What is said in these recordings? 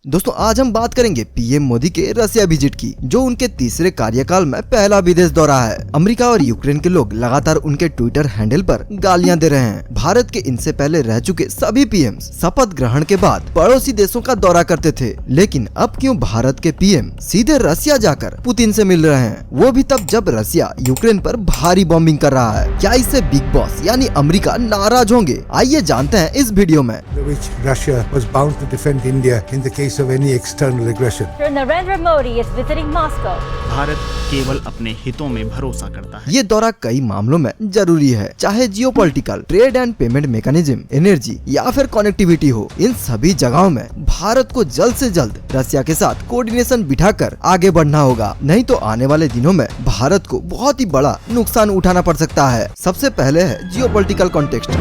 दोस्तों आज हम बात करेंगे पीएम मोदी के रसिया विजिट की, जो उनके तीसरे कार्यकाल में पहला विदेश दौरा है। अमेरिका और यूक्रेन के लोग लगातार उनके ट्विटर हैंडल पर गालियां दे रहे हैं। भारत के इनसे पहले रह चुके सभी पीएम शपथ ग्रहण के बाद पड़ोसी देशों का दौरा करते थे, लेकिन अब क्यों भारत के पीएम सीधे रसिया जाकर पुतिन से मिल रहे हैं, वो भी तब जब रसिया यूक्रेन पर भारी बॉम्बिंग कर रहा है। क्या इससे बिग बॉस यानी अमेरिका नाराज होंगे? आइए जानते हैं इस वीडियो में। Russia was bound to defend India in the case of any external aggression. Narendra Modi is visiting Moscow. Bharat केवल अपने हितों में भरोसा करता है। ये दौरा कई मामलों में जरूरी है, चाहे geopolitical, trade and payment mechanism, energy या फिर कनेक्टिविटी हो। इन सभी जगहों में भारत को जल्द से जल्द रसिया के साथ कोऑर्डिनेशन बिठाकर आगे बढ़ना होगा, नहीं तो आने वाले दिनों में भारत को बहुत ही बड़ा नुकसान उठाना पड़ सकता है। सबसे पहले है जियोपॉलिटिकल कॉन्टेक्स्ट।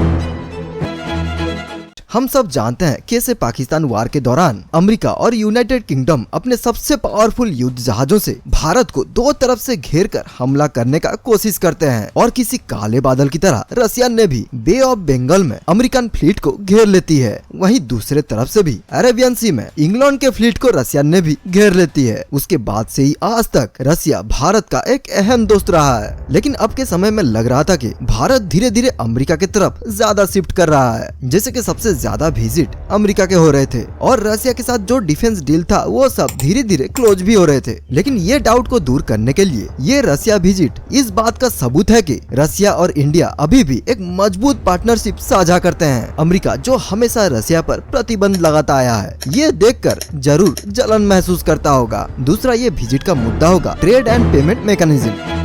हम सब जानते हैं कैसे पाकिस्तान वार के दौरान अमेरिका और यूनाइटेड किंगडम अपने सबसे पावरफुल युद्ध जहाजों से भारत को दो तरफ से घेर कर हमला करने का कोशिश करते हैं, और किसी काले बादल की तरह रसिया ने भी बे ऑफ बंगाल में अमेरिकन फ्लीट को घेर लेती है। वहीं दूसरे तरफ से भी अरेबियन सी में इंग्लैंड के फ्लीट को रसिया ने भी घेर लेती है। उसके बाद से ही आज तक रसिया भारत का एक अहम दोस्त रहा है, लेकिन अब के समय में लग रहा था कि भारत धीरे धीरे अमेरिका की तरफ ज्यादा शिफ्ट कर रहा है, जैसे कि सबसे ज्यादा विजिट अमेरिका के हो रहे थे और रसिया के साथ जो डिफेंस डील था वो सब धीरे धीरे क्लोज भी हो रहे थे। लेकिन ये डाउट को दूर करने के लिए ये रसिया विजिट इस बात का सबूत है कि रसिया और इंडिया अभी भी एक मजबूत पार्टनरशिप साझा करते हैं। अमेरिका जो हमेशा रसिया पर प्रतिबंध लगाता आया है, ये देखकर जरूर जलन महसूस करता होगा। दूसरा ये विजिट का मुद्दा होगा trade and payment mechanism.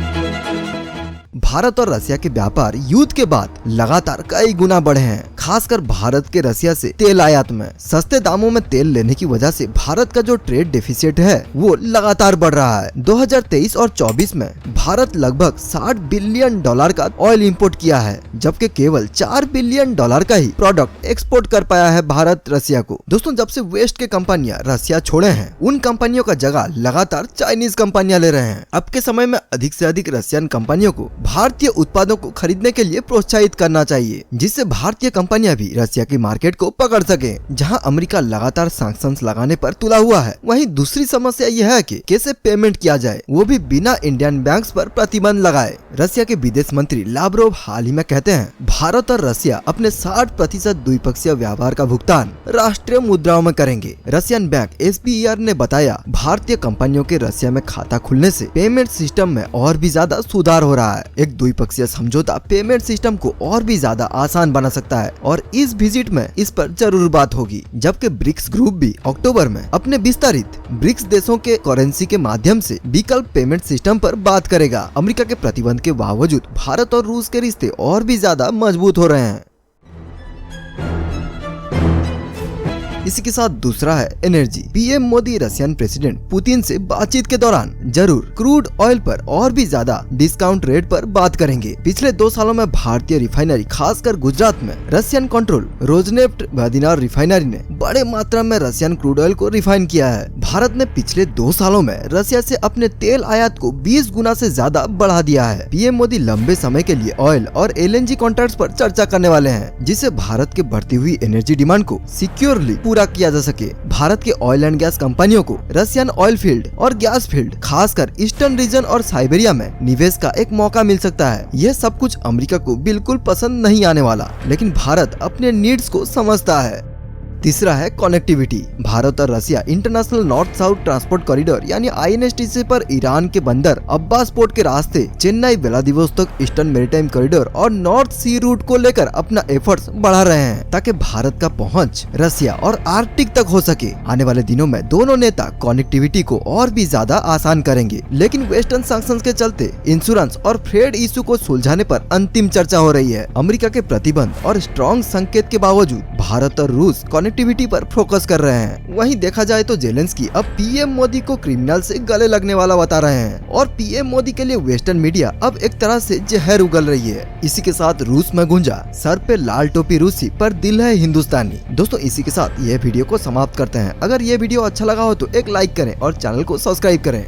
Bharat और रसिया के व्यापार युद्ध के बाद लगातार कई गुना बढ़े हैं, खासकर भारत के रसिया से तेल आयात में। सस्ते दामों में तेल लेने की वजह से भारत का जो ट्रेड डेफिसिट है वो लगातार बढ़ रहा है। 2023 और 24 में भारत लगभग $60 बिलियन का ऑयल इंपोर्ट किया है, जबकि केवल $4 बिलियन का ही प्रोडक्ट एक्सपोर्ट कर पाया है भारत रसिया को। दोस्तों जब से वेस्ट के कंपनियां रसिया छोड़े हैं, उन कंपनियों का जगह लगातार चाइनीज कंपनियां ले रहे हैं। अब के समय में अधिक से अधिक रसियन कंपनियों को भारतीय उत्पादों को खरीदने के लिए प्रोत्साहित करना चाहिए, जिससे भारतीय कंपनियां भी रसिया की मार्केट को पकड़ सके। जहां अमेरिका लगातार सैंक्शंस लगाने पर तुला हुआ है, वहीं दूसरी समस्या यह है कि कैसे पेमेंट किया जाए, वो भी बिना इंडियन बैंक्स पर प्रतिबंध लगाए। रसिया के विदेश मंत्री लावरोव हाल ही में कहते हैं भारत और रसिया अपने 60% द्विपक्षीय व्यापार का भुगतान राष्ट्रीय मुद्राओं में करेंगे। रसियन बैंक SBER ने बताया भारतीय कंपनियों के रसिया में खाता खुलने से पेमेंट सिस्टम में और भी ज्यादा सुधार हो रहा है। एक द्विपक्षीय समझौता पेमेंट सिस्टम को और भी ज्यादा आसान बना सकता है, और इस विजिट में इस पर जरूर बात होगी। जबकि ब्रिक्स ग्रुप भी अक्टूबर में अपने विस्तारित ब्रिक्स देशों के करेंसी के माध्यम से विकल्प पेमेंट सिस्टम पर बात करेगा। अमेरिका के प्रतिबंध के बावजूद भारत और रूस के रिश्ते और भी ज्यादा मजबूत हो रहे हैं। इसी के साथ दूसरा है energy. PM Modi Russian president Putin से बातचीत के दौरान जरूर क्रूड ऑयल पर और भी ज्यादा डिस्काउंट रेट पर बात करेंगे। पिछले 2 सालों में भारतीय रिफाइनरी खासकर गुजरात में रशियन कंट्रोल रोजनेफ्ट वादिनार रिफाइनरी ने बड़े मात्रा में रशियन क्रूड ऑयल को रिफाइन किया है। भारत ने पिछले 2 सालों में रशिया से अपने तेल आयात को 20 गुना से ज्यादा बढ़ा दिया है। पीएम मोदी लंबे समय के लिए ऑयल और LNG कॉन्ट्रैक्ट्स पर चर्चा करने वाले हैं, जिससे भारत के बढ़ती हुई एनर्जी डिमांड को सिक्योरली पूरा किया जा सके। भारत के ऑयल एंड गैस कंपनियों को रशियन ऑयल फील्ड और गैस फील्ड खासकर ईस्टर्न रीजन और साइबेरिया में निवेश का एक मौका मिल सकता है। यह सब कुछ अमेरिका को बिल्कुल पसंद नहीं आने वाला, लेकिन भारत अपने नीड्स को समझता है। तीसरा है कनेक्टिविटी। भारत और Russia International North South Transport Corridor यानी INSTC पर ईरान के बंदर अब्बास पोर्ट के रास्ते Chennai Vladivostok Eastern Maritime Corridor और नॉर्थ सी रूट को लेकर अपना एफर्ट्स बढ़ा रहे हैं, ताकि भारत का पहुंच रसिया और आर्कटिक तक हो सके। आने वाले दिनों में दोनों नेता कनेक्टिविटी को और भी ज्यादा आसान करेंगे, लेकिन वेस्टर्न सैंक्शंस के चलते इंश्योरेंस और ट्रेड इशू को सुलझाने पर अंतिम चर्चा हो रही है। अमेरिका के प्रतिबंध और स्ट्रॉन्ग संकेत के बावजूद भारत और रूस कनेक्टिविटी पर फोकस कर रहे हैं। वहीं देखा जाए तो जेलेंस्की अब पीएम मोदी को क्रिमिनल से गले लगने वाला बता रहे हैं, और पीएम मोदी के लिए वेस्टर्न मीडिया अब एक तरह से जहर उगल रही है। इसी के साथ रूस में गूंजा सर पे लाल टोपी रूसी पर दिल है हिंदुस्तानी। दोस्तों इसी के साथ ये वीडियो को समाप्त करते हैं। अगर ये वीडियो अच्छा लगा हो तो एक लाइक करें और चैनल को सब्सक्राइब करें।